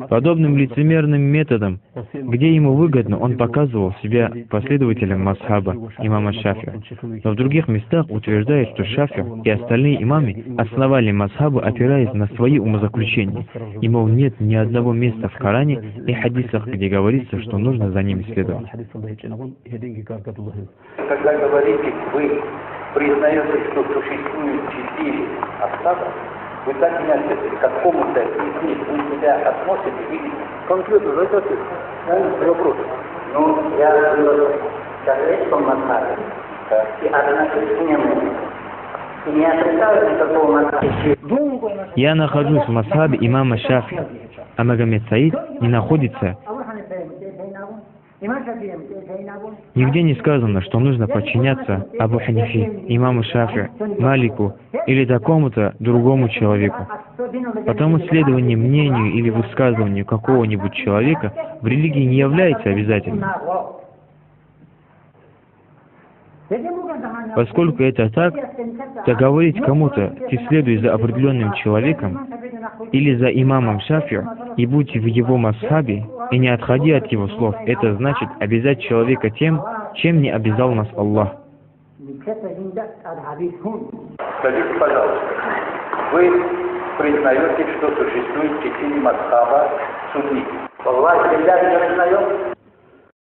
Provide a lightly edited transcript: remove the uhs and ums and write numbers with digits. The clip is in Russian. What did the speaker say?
Подобным лицемерным методом, где ему выгодно, он показывал себя последователем мазхаба имама Шафи. Но в других местах утверждает, что Шафи и остальные имамы основали мазхабы, опираясь на свои умозаключения. И, мол, нет ни одного места в Коране и хадисах, где говорится, что нужно за ними следовать. Когда говорите, вы признаете, что существует 4 асхаба, вы так не ответили, к какому-то из них вы себя относите или конкретно зайдете? Вопрос. Ну, я говорю, человеческом мазхабе и отношусь к нему. И не отрицаю никакого мазхаба. Я нахожусь в мазхабе имама Шафи, а Магомед Саид не находится. Нигде не сказано, что нужно подчиняться Абу Ханифе, имаму Шафи, Малику или такому-то другому человеку. Потому следование мнению или высказыванию какого-нибудь человека в религии не является обязательным. Поскольку это так, то говорить кому-то «ты следуй за определенным человеком» или за имамом Шафи и будь в его мазхабе и не отходи от его слов, это значит обязать человека тем, чем не обязал нас Аллах. Скажите, пожалуйста, вы признаете, что существует 4 мазхаба сунни? Аллах не признаем?